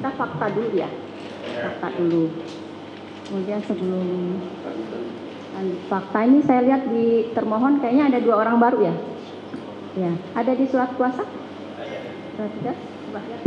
kita fakta dulu ya. Fakta dulu. Kemudian sebelum fakta ini saya lihat di termohon kayaknya ada 2 orang baru ya. Ya, ada di surat kuasa? Tidak? Coba lihat.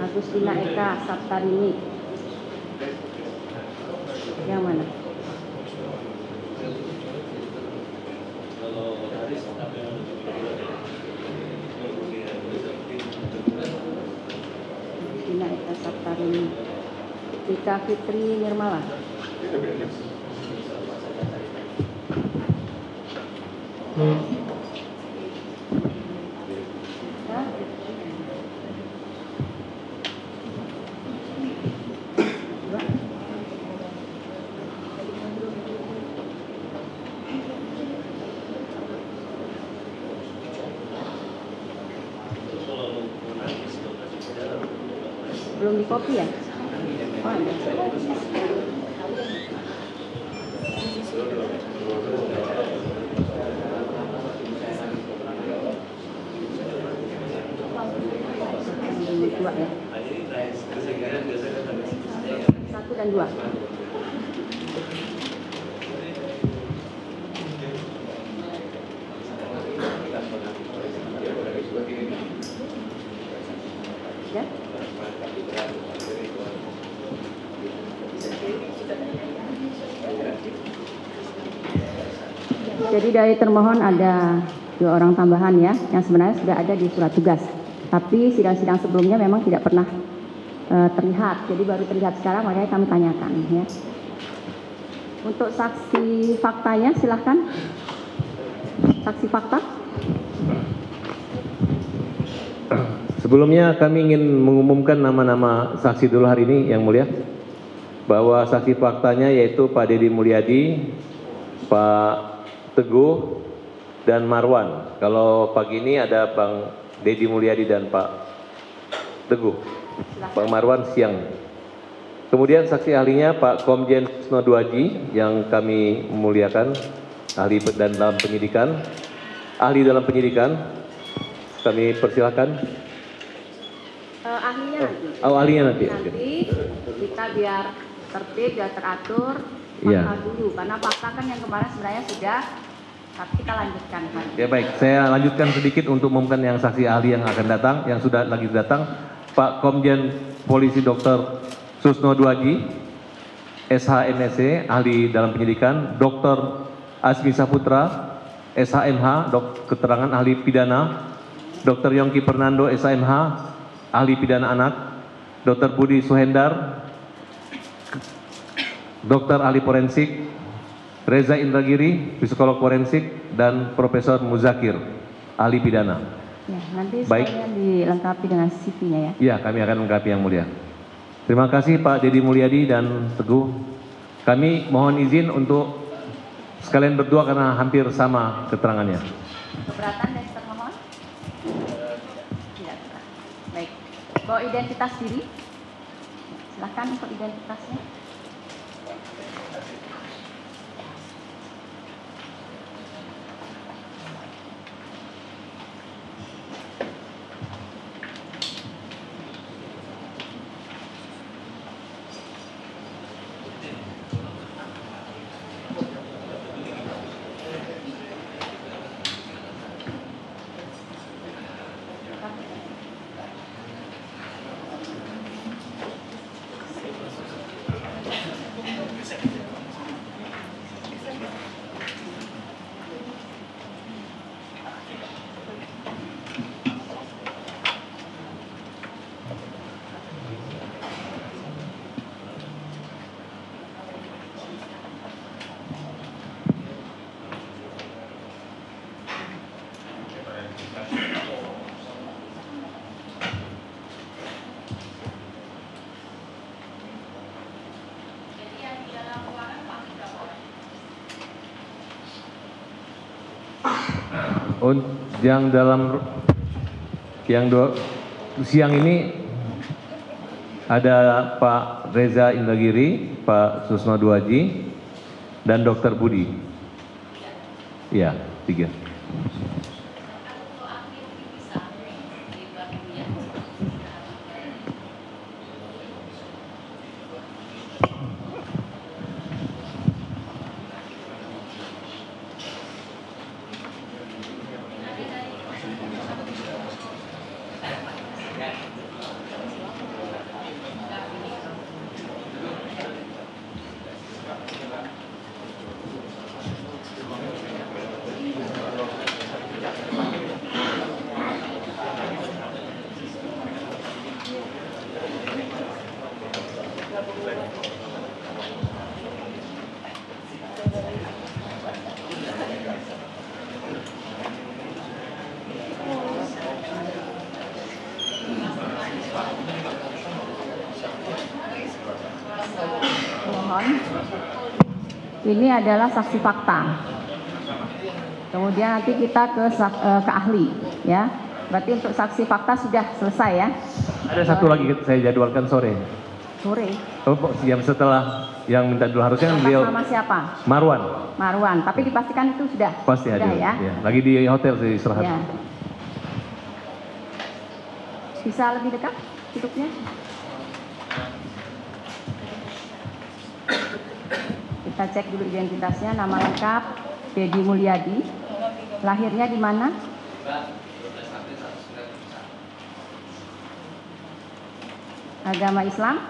Agustina Eka Saptarini. Yang mana? Agustina Eka Saptarini. Tika Fitri Nirmala. Belum di copy ya? Oh, ada. Dua ya. 1 dan 2. Ya. Jadi dari termohon ada 2 orang tambahan ya, yang sebenarnya sudah ada di surat tugas. Tapi sidang-sidang sebelumnya memang tidak pernah terlihat, jadi baru terlihat sekarang, makanya kami tanyakan ya. Untuk saksi faktanya silahkan. Saksi fakta. Sebelumnya kami ingin mengumumkan nama-nama saksi dulu hari ini yang mulia. Bahwa saksi faktanya yaitu Pak Deddy Mulyadi, Pak Teguh, dan Marwan. Kalau pagi ini ada Bang Deddy Mulyadi dan Pak Teguh. Bang Marwan siang. Kemudian saksi ahlinya Pak Komjen Susno Duaji yang kami muliakan, ahli dalam penyidikan. Ahli dalam penyidikan, kami persilakan. Ahlinya nanti. Oh, ahlinya nanti. Nanti kita biar tertib, biar teratur. Iya. Fakta dulu, karena fakta kan yang kemarin sebenarnya sudah, tapi kita lanjutkan. Ya baik, saya lanjutkan sedikit untuk mengumumkan yang saksi ahli yang akan datang, yang sudah lagi datang. Pak Komjen Polisi Dr. Susno Duaji, SHMSC, ahli dalam penyidikan. Dr. Asmi Saputra, SHMH, keterangan ahli pidana. Dr. Yongki Fernando, SHMH, ahli pidana anak. Dr. Budi Suhendar, Dokter ahli forensik. Reza Indragiri, psikolog forensik, dan Profesor Muzakir, ahli pidana. Ya, nanti baik, sekalian dilengkapi dengan CV-nya ya. Ya, kami akan melengkapi yang mulia. Terima kasih Pak Deddy Mulyadi dan Teguh. Kami mohon izin untuk sekalian berdua karena hampir sama keterangannya. Keberatan dari termohon? Tidak. Baik. Bawa identitas diri. Silakan untuk identitasnya. Yang dalam Siang ini ada Pak Reza Indragiri, Pak Susno Duaji, dan Dr. Budi. Ya, 3. Mohon. Ini adalah saksi fakta. Kemudian nanti kita ke ahli, ya. Berarti untuk saksi fakta sudah selesai ya. Ada satu lagi saya jadwalkan sore. Sore. Oh, jam setelah yang minta dulu harusnya kan beliau. Nama siapa? Marwan. Marwan. Tapi dipastikan itu sudah. Pasti sudah, hadir. Ya. Ya. Lagi di hotel sih istirahat. Ya. Bisa lebih dekat duduknya? Kita cek dulu identitasnya, nama lengkap Dedi Mulyadi. Lahirnya di mana? Agama Islam?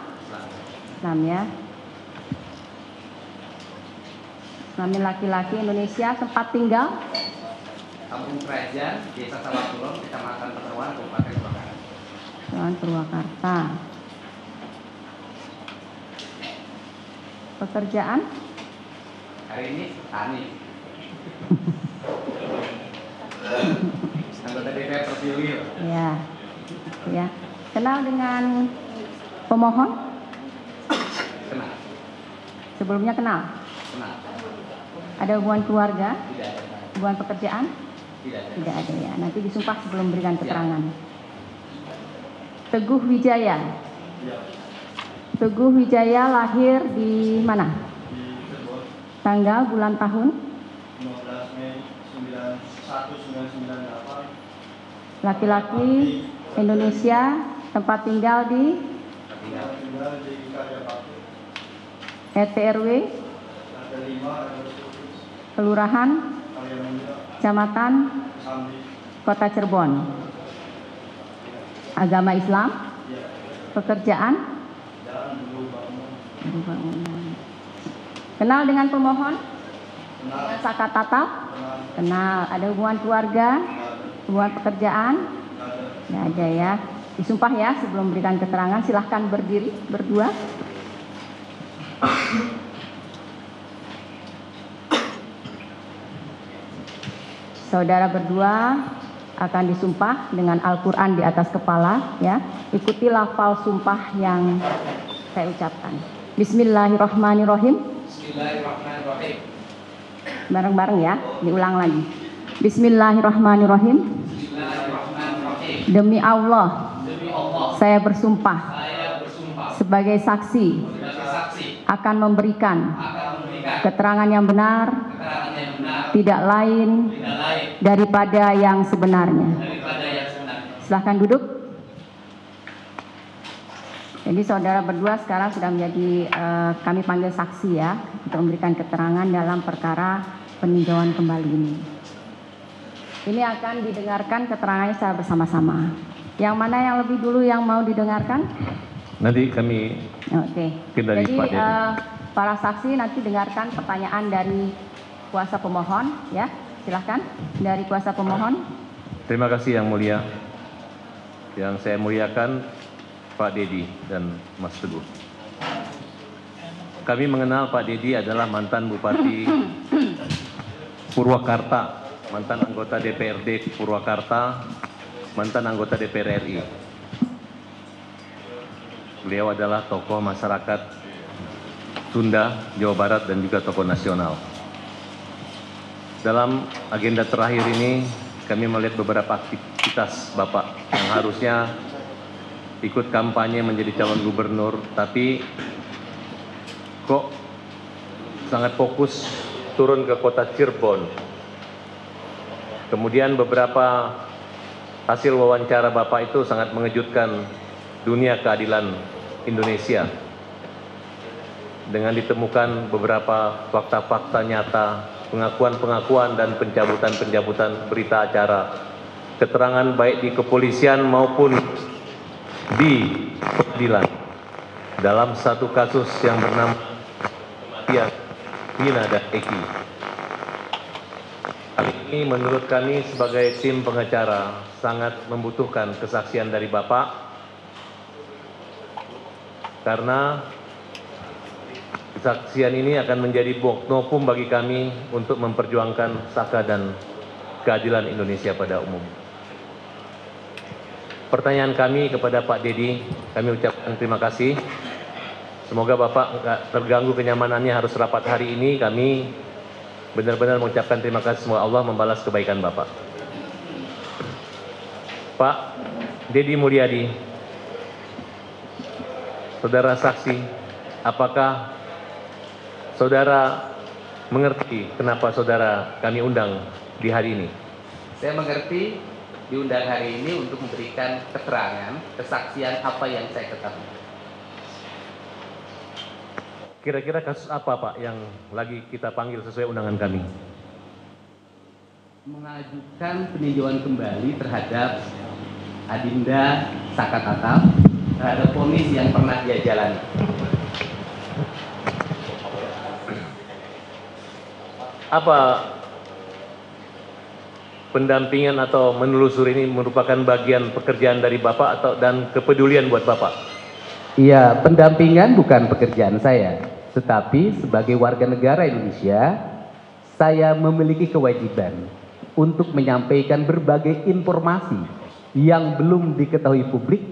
Islam ya. Kelamin laki-laki, Indonesia, tempat tinggal? Kampung Kerajaan, Desa Sawatulong, Kecamatan Peterwan, Kabupaten Purwakarta. Purwakarta. Pekerjaan? Hari ini tani. Anggota DPR terpilih. Ya. Ya. Kenal dengan pemohon? Kenal. Sebelumnya kenal? Kenal. Ada hubungan keluarga? Tidak ada. Hubungan pekerjaan? Tidak ada. Tidak ada ya. Nanti disumpah sebelum memberikan keterangan. Teguh Wijaya. Teguh Wijaya lahir di mana? Tanggal, bulan, tahun? 15 Mei 1998. Laki-laki, Indonesia, tempat tinggal di Tinggal di Karya Bakti. RT RW, Ada 5 kelurahan, Karya Muda, kecamatan, Sambi. Kota Cirebon. Agama Islam, Ya. pekerjaan, Dan dulu bangun. kenal dengan pemohon, Kenal. dengan Saka Tatal, Kenal. kenal. Ada hubungan keluarga, hubungan pekerjaan, Ada. nggak ada ya. Disumpah ya sebelum memberikan keterangan. Silahkan berdiri berdua. Saudara berdua akan disumpah dengan Al-Quran di atas kepala ya. Ikuti lafal sumpah yang saya ucapkan. Bismillahirrahmanirrahim. Bismillahirrahmanirrahim. Bareng-bareng ya, diulang lagi. Bismillahirrahmanirrahim. Bismillahirrahmanirrahim. Demi Allah, Demi Allah, saya bersumpah saya bersumpah sebagai saksi sebagai saksi akan memberikan akan memberikan keterangan yang benar, keterangan yang benar, tidak lain tidak lain daripada yang sebenarnya. daripada yang sebenarnya. Silahkan duduk. Jadi saudara berdua sekarang sudah menjadi kami panggil saksi ya untuk memberikan keterangan dalam perkara peninjauan kembali ini. Ini akan didengarkan keterangannya secara bersama-sama. Yang mana yang lebih dulu yang mau didengarkan? Nanti kami Oke. Mungkin dari Jadi Pak Dedi. para saksi nanti dengarkan pertanyaan dari kuasa pemohon ya. Silahkan dari kuasa pemohon. terima kasih yang mulia. Yang saya muliakan Pak Dedi dan Mas Teguh. Kami mengenal Pak Dedi adalah mantan Bupati Purwakarta, mantan anggota DPRD Purwakarta, mantan anggota DPR RI. Beliau adalah tokoh masyarakat Sunda, Jawa Barat, dan juga tokoh nasional. Dalam agenda terakhir ini, kami melihat beberapa aktivitas Bapak yang harusnya ikut kampanye menjadi calon gubernur, tapi kok sangat fokus turun ke kota Cirebon. Kemudian beberapa hasil wawancara Bapak itu sangat mengejutkan dunia keadilan Indonesia. Dengan ditemukan beberapa fakta-fakta nyata, pengakuan-pengakuan dan pencabutan-pencabutan berita acara, keterangan baik di kepolisian maupun di pengadilan dalam satu kasus yang bernama kematian Vina dan Eki. Hal ini menurut kami sebagai tim pengacara sangat membutuhkan kesaksian dari Bapak, karena kesaksian ini akan menjadi novum bagi kami untuk memperjuangkan saka dan keadilan Indonesia pada umum. Pertanyaan kami kepada Pak Dedi, kami ucapkan terima kasih. Semoga Bapak nggak terganggu kenyamanannya harus rapat hari ini. Kami benar-benar mengucapkan terima kasih, semoga Allah membalas kebaikan Bapak. Pak Dedi Mulyadi, saudara saksi, apakah saudara mengerti kenapa saudara kami undang di hari ini? Saya mengerti diundang hari ini untuk memberikan keterangan, kesaksian apa yang saya ketahui. Kira-kira kasus apa Pak yang lagi kita panggil sesuai undangan kami? Mengajukan peninjauan kembali terhadap Adinda Saka Tatal terhadap vonis yang pernah dia jalani. Apa pendampingan atau menelusuri ini merupakan bagian pekerjaan dari Bapak atau dan kepedulian buat Bapak? Iya, pendampingan bukan pekerjaan saya, tetapi sebagai warga negara Indonesia, saya memiliki kewajiban untuk menyampaikan berbagai informasi yang belum diketahui publik,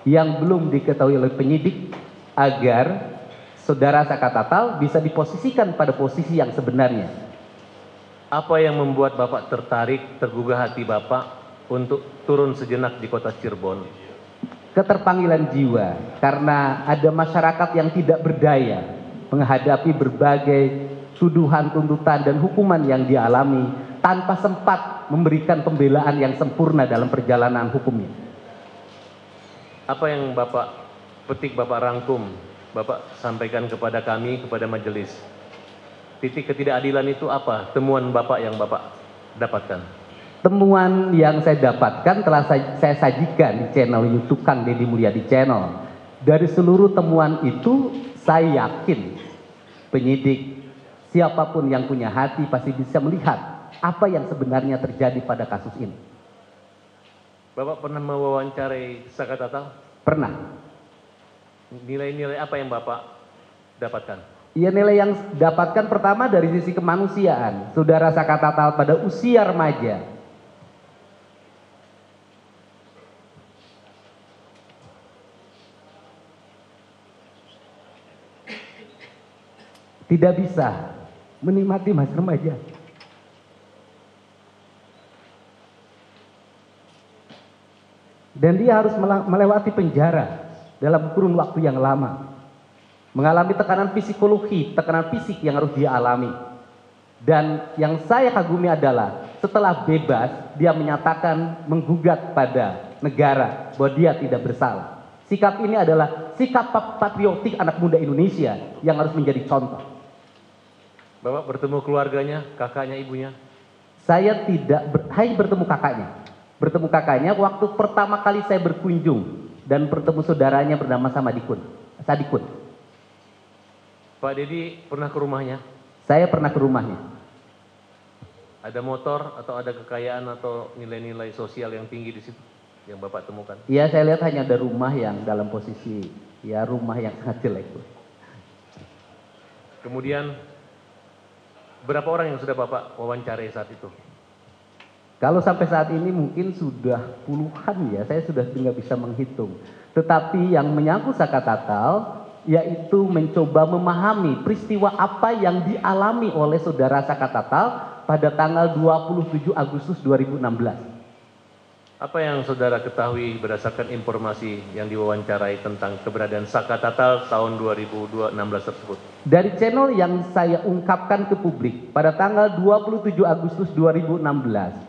yang belum diketahui oleh penyidik, agar saudara Saka Tatal bisa diposisikan pada posisi yang sebenarnya. Apa yang membuat Bapak tertarik, tergugah hati Bapak untuk turun sejenak di kota Cirebon? Keterpanggilan jiwa, karena ada masyarakat yang tidak berdaya menghadapi berbagai tuduhan, tuntutan, dan hukuman yang dialami tanpa sempat memberikan pembelaan yang sempurna dalam perjalanan hukumnya. Apa yang Bapak petik, Bapak rangkum, Bapak sampaikan kepada kami, kepada majelis? Titik ketidakadilan itu apa? Temuan Bapak yang Bapak dapatkan? Temuan yang saya dapatkan telah saya sajikan di channel YouTube Kang Dedi Mulyadi Channel. Dari seluruh temuan itu, saya yakin penyidik, siapapun yang punya hati pasti bisa melihat apa yang sebenarnya terjadi pada kasus ini. Bapak pernah mewawancarai Saka Tatal? Pernah. Nilai-nilai apa yang Bapak dapatkan? Ya, nilai yang dapatkan pertama dari sisi kemanusiaan. Saudara Saka Tatal pada usia remaja tidak bisa menikmati masa remaja. Dan dia harus melewati penjara dalam kurun waktu yang lama. Mengalami tekanan psikologi, tekanan fisik yang harus dia alami. Dan yang saya kagumi adalah setelah bebas, dia menyatakan menggugat pada negara bahwa dia tidak bersalah. Sikap ini adalah sikap patriotik anak muda Indonesia yang harus menjadi contoh. Bapak bertemu keluarganya, kakaknya, ibunya? Saya tidak, hanya bertemu kakaknya. Bertemu kakaknya waktu pertama kali saya berkunjung dan bertemu saudaranya bernama Sadikun. Pak Dedi pernah ke rumahnya? Saya pernah ke rumahnya. Ada motor atau ada kekayaan atau nilai-nilai sosial yang tinggi di situ yang Bapak temukan? Iya, saya lihat hanya ada rumah yang dalam posisi, ya rumah yang sangat jelek. Kemudian berapa orang yang sudah Bapak wawancarai saat itu? Kalau sampai saat ini mungkin sudah puluhan ya, saya sudah tidak bisa menghitung. Tetapi yang menyangkut Saka Tatal, yaitu mencoba memahami peristiwa apa yang dialami oleh saudara Saka Tatal pada tanggal 27 Agustus 2016. Apa yang saudara ketahui berdasarkan informasi yang diwawancarai tentang keberadaan Saka Tatal tahun 2016 tersebut? Dari channel yang saya ungkapkan ke publik, pada tanggal 27 Agustus 2016,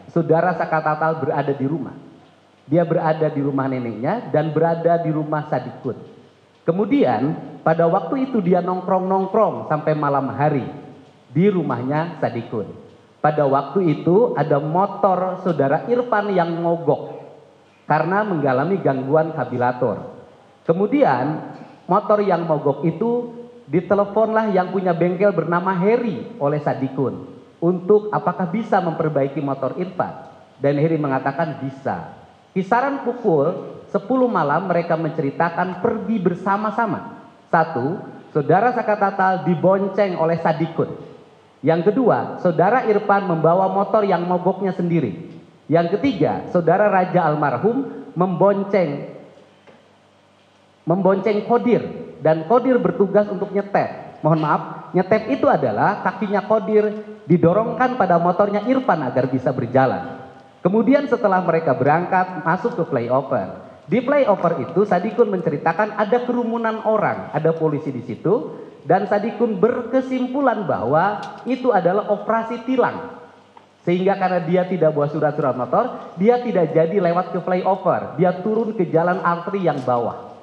saudara Saka Tatal berada di rumah. Dia berada di rumah neneknya dan berada di rumah Sadikun. Kemudian pada waktu itu dia nongkrong-nongkrong sampai malam hari di rumahnya Sadikun. Pada waktu itu ada motor saudara Irfan yang mogok karena mengalami gangguan kabilator. Kemudian motor yang mogok itu diteleponlah yang punya bengkel bernama Heri oleh Sadikun untuk apakah bisa memperbaiki motor Irfan. Dan Heri mengatakan bisa. Kisaran pukul 10 malam mereka menceritakan pergi bersama-sama. Satu, saudara Saka Tatal dibonceng oleh Sadikun. Yang kedua, saudara Irfan membawa motor yang mogoknya sendiri. Yang ketiga, saudara Raja almarhum membonceng Kodir, dan Kodir bertugas untuk nyetep. Mohon maaf, nyetep itu adalah kakinya Kodir didorongkan pada motornya Irfan agar bisa berjalan. Kemudian setelah mereka berangkat masuk ke flyover. Di flyover itu Sadikun menceritakan ada kerumunan orang, ada polisi di situ. Dan Sadikun berkesimpulan bahwa itu adalah operasi tilang. Sehingga karena dia tidak bawa surat-surat motor, dia tidak jadi lewat ke flyover. Dia turun ke jalan arteri yang bawah.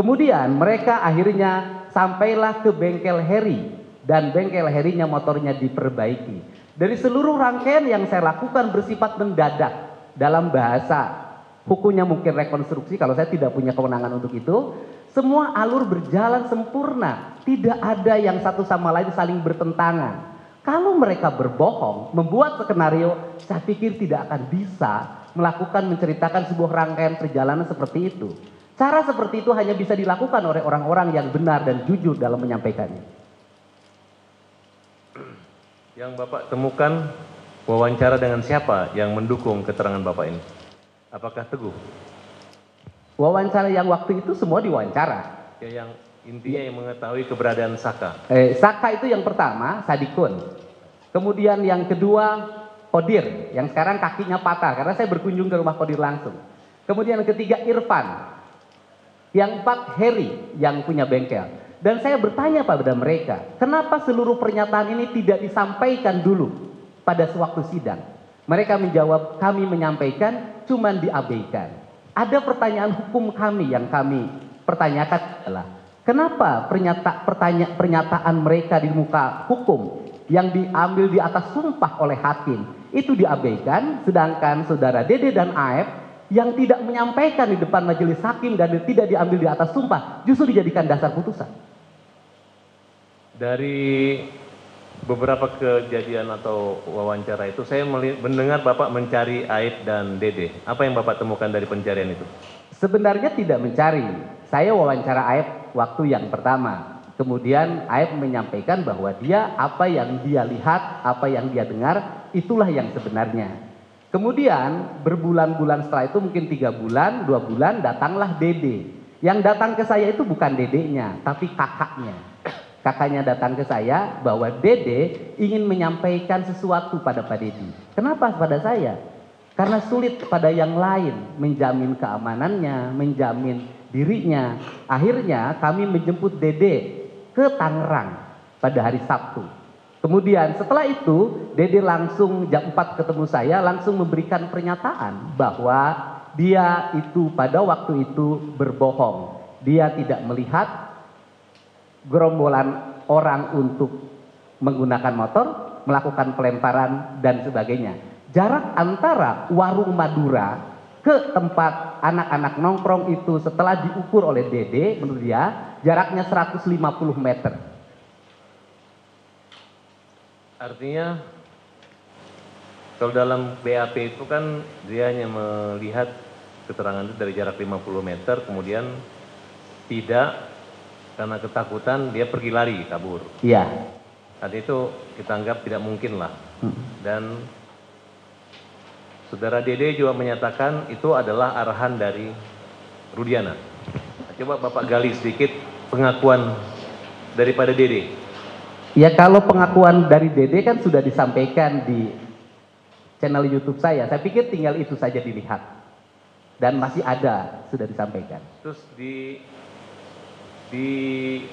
Kemudian mereka akhirnya sampailah ke bengkel Heri. Dan bengkel Herinya motornya diperbaiki. Dari seluruh rangkaian yang saya lakukan bersifat mendadak. Dalam bahasa hukumnya mungkin rekonstruksi, kalau saya tidak punya kewenangan untuk itu. Semua alur berjalan sempurna. Tidak ada yang satu sama lain saling bertentangan. Kalau mereka berbohong, membuat skenario, saya pikir tidak akan bisa melakukan menceritakan sebuah rangkaian perjalanan seperti itu. Cara seperti itu hanya bisa dilakukan oleh orang-orang yang benar dan jujur dalam menyampaikannya. Yang Bapak temukan wawancara dengan siapa yang mendukung keterangan Bapak ini? Apakah Teguh? Wawancara yang waktu itu semua diwawancara. Ya, yang intinya yang mengetahui keberadaan Saka. Saka itu yang pertama, Sadikun. Kemudian yang kedua, Kodir, yang sekarang kakinya patah karena saya berkunjung ke rumah Kodir langsung. Kemudian yang ketiga, Irfan. Yang empat, Heri yang punya bengkel. Dan saya bertanya pada mereka, kenapa seluruh pernyataan ini tidak disampaikan dulu pada sewaktu sidang? Mereka menjawab, kami menyampaikan, cuman diabaikan. Ada pertanyaan hukum kami yang kami pertanyakan adalah, kenapa pernyataan mereka di muka hukum yang diambil di atas sumpah oleh hakim itu diabaikan, sedangkan saudara Dede dan Aep yang tidak menyampaikan di depan majelis hakim dan tidak diambil di atas sumpah justru dijadikan dasar putusan. Dari beberapa kejadian atau wawancara itu saya mendengar Bapak mencari Aib dan Dede. Apa yang Bapak temukan dari pencarian itu? Sebenarnya tidak mencari. Saya wawancara Aib waktu yang pertama. Kemudian Aib menyampaikan bahwa dia apa yang dia lihat, apa yang dia dengar, itulah yang sebenarnya. Kemudian berbulan-bulan setelah itu mungkin 3 bulan, 2 bulan datanglah Dede. Yang datang ke saya itu bukan dedeknya, tapi kakaknya. Kakaknya datang ke saya bahwa Dede ingin menyampaikan sesuatu pada Pak Dedi. Kenapa pada saya? Karena sulit pada yang lain menjamin keamanannya, menjamin dirinya. Akhirnya kami menjemput Dede ke Tangerang pada hari Sabtu. Kemudian setelah itu Dede langsung jam 4 ketemu saya, langsung memberikan pernyataan bahwa dia itu pada waktu itu berbohong. Dia tidak melihat gerombolan orang untuk menggunakan motor, melakukan pelemparan dan sebagainya. Jarak antara warung Madura ke tempat anak-anak nongkrong itu setelah diukur oleh Dede, menurut dia jaraknya 150 meter. Artinya kalau dalam BAP itu kan dia hanya melihat keterangan itu dari jarak 50 meter, kemudian tidak, karena ketakutan dia pergi lari, kabur. Iya. Saat itu kita anggap tidak mungkin lah. Dan saudara Dede juga menyatakan itu adalah arahan dari Rudiana. Coba Bapak gali sedikit pengakuan daripada Dede. Ya, kalau pengakuan dari Dede kan sudah disampaikan di channel YouTube saya. Saya pikir tinggal itu saja dilihat. dan masih ada, sudah disampaikan. Terus di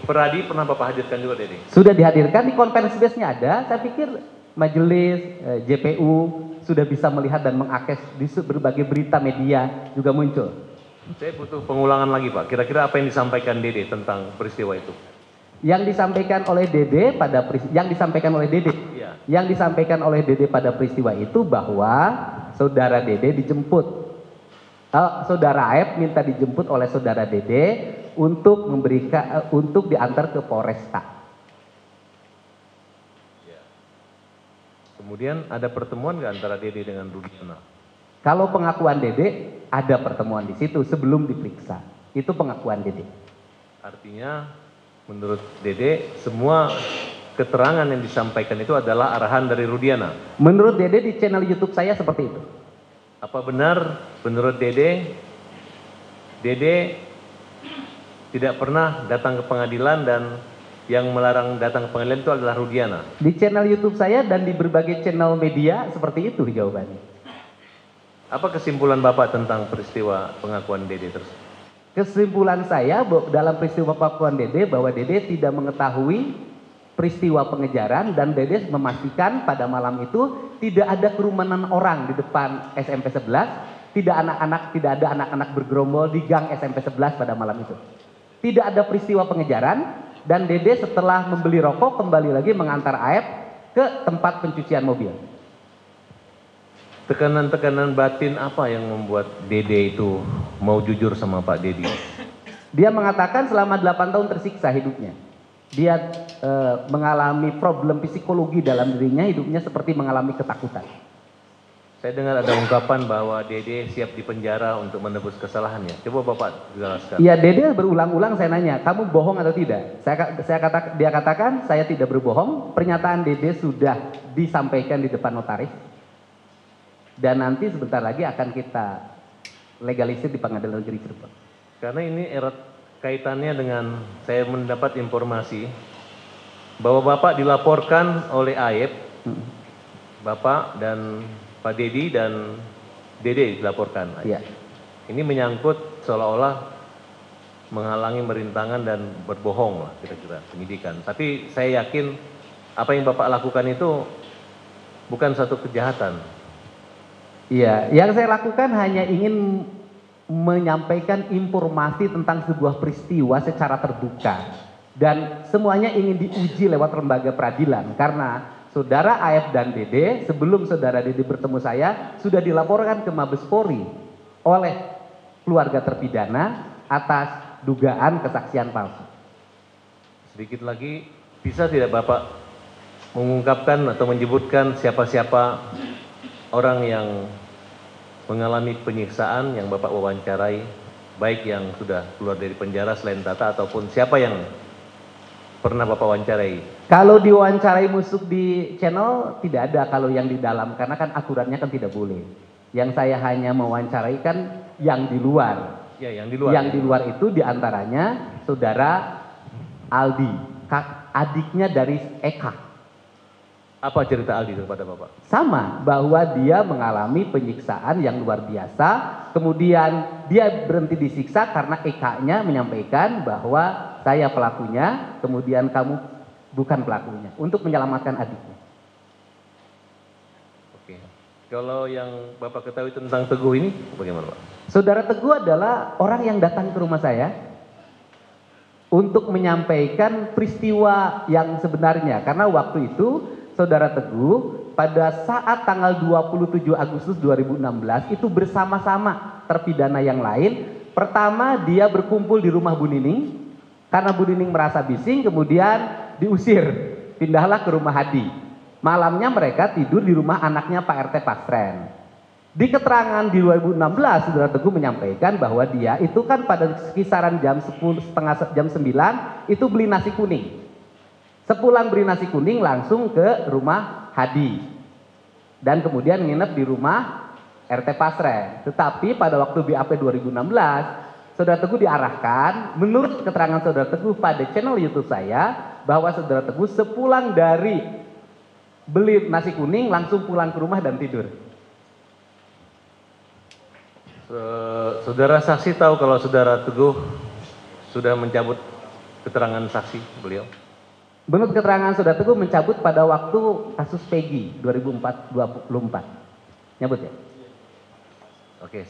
Peradi pernah Bapak hadirkan juga, Dede? Sudah dihadirkan, di konferensi pers-nya ada. Saya pikir majelis, JPU sudah bisa melihat dan mengakses di berbagai berita media juga muncul. Saya butuh pengulangan lagi, Pak. Kira-kira apa yang disampaikan Dede tentang peristiwa itu? Yang disampaikan oleh Dede pada Iya. yang disampaikan oleh Dede pada peristiwa itu bahwa saudara Dede dijemput. Saudara Aep minta dijemput oleh saudara Dede untuk diantar ke Polresta. Ya. Kemudian ada pertemuan nggak antara Dede dengan Rudiana? Kalau pengakuan Dede, ada pertemuan di situ sebelum diperiksa. Itu pengakuan Dede. Artinya menurut Dede semua keterangan yang disampaikan itu adalah arahan dari Rudiana. Menurut Dede di channel YouTube saya seperti itu. Apa benar menurut Dede tidak pernah datang ke pengadilan dan yang melarang datang ke pengadilan itu adalah Rudiana? Di channel YouTube saya dan di berbagai channel media seperti itu jawabannya. Apa kesimpulan Bapak tentang peristiwa pengakuan Dede tersebut? Kesimpulan saya dalam peristiwa pengakuan Dede bahwa Dede tidak mengetahui peristiwa pengejaran dan Dede memastikan pada malam itu tidak ada kerumunan orang di depan SMP 11, tidak ada anak-anak bergerombol di gang SMP 11 pada malam itu. Tidak ada peristiwa pengejaran dan Dede setelah membeli rokok kembali lagi mengantar Aep ke tempat pencucian mobil. Tekanan-tekanan batin apa yang membuat Dede itu mau jujur sama Pak Dedi? Dia mengatakan selama 8 tahun tersiksa hidupnya. Dia mengalami problem psikologi dalam dirinya, hidupnya seperti mengalami ketakutan. Saya dengar ada ungkapan bahwa Dede siap dipenjara untuk menebus kesalahannya. Coba Bapak jelaskan. Iya, Dede berulang-ulang saya nanya, kamu bohong atau tidak? Dia katakan, saya tidak berbohong. Pernyataan Dede sudah disampaikan di depan notaris. Dan nanti sebentar lagi akan kita legalisir di Pengadilan Negeri Cirebon. Karena ini erat kaitannya dengan saya mendapat informasi bahwa Bapak dilaporkan oleh Aep, Bapak dan Pak Dedi dan Dede dilaporkan. Iya. Ini menyangkut seolah-olah menghalangi merintangan dan berbohong lah kira-kira penyidikan. Tapi saya yakin apa yang Bapak lakukan itu bukan satu kejahatan. Iya, yang saya lakukan hanya ingin menyampaikan informasi tentang sebuah peristiwa secara terbuka. Dan semuanya ingin diuji lewat lembaga peradilan. Karena saudara Aep dan Dede, sebelum saudara Dede bertemu saya, sudah dilaporkan ke Mabes Polri oleh keluarga terpidana atas dugaan kesaksian palsu. Sedikit lagi, bisa tidak Bapak mengungkapkan atau menyebutkan siapa-siapa orang yang mengalami penyiksaan yang Bapak wawancarai, baik yang sudah keluar dari penjara selain Tata ataupun siapa yang pernah Bapak wawancarai? Kalau diwawancarai musuk di channel tidak ada kalau yang di dalam, karena kan aturannya kan tidak boleh. Yang saya hanya mewawancarai kan yang di luar. Ya, yang di luar. Yang di luar itu diantaranya saudara Aldi, adiknya dari Eka. Apa cerita Aldi kepada Bapak? Sama, bahwa dia mengalami penyiksaan yang luar biasa, kemudian dia berhenti disiksa karena Eka-nya menyampaikan bahwa saya pelakunya, kemudian kamu bukan pelakunya, untuk menyelamatkan adiknya. Oke. Kalau yang Bapak ketahui tentang Teguh ini, bagaimana Pak? Saudara Teguh adalah orang yang datang ke rumah saya untuk menyampaikan peristiwa yang sebenarnya, karena waktu itu Saudara Teguh pada saat tanggal 27 Agustus 2016 itu bersama-sama terpidana yang lain. Pertama dia berkumpul di rumah Bu Nining karena Bu Nining merasa bising, kemudian diusir, pindahlah ke rumah Hadi. Malamnya mereka tidur di rumah anaknya Pak RT Pastren. Di keterangan di 2016 Saudara Teguh menyampaikan bahwa dia itu kan pada kisaran jam 10, setengah jam 9 itu beli nasi kuning. Sepulang beli nasi kuning langsung ke rumah Hadi. Dan kemudian nginep di rumah RT Pastren. Tetapi pada waktu BAP 2016, Saudara Teguh diarahkan, menurut keterangan Saudara Teguh pada channel YouTube saya, bahwa Saudara Teguh sepulang dari beli nasi kuning langsung pulang ke rumah dan tidur. Saudara saksi tahu kalau saudara Teguh sudah mencabut keterangan saksi beliau? Menurut keterangan saudara Teguh mencabut pada waktu kasus Peggy 2024. Nyabut ya? Oke.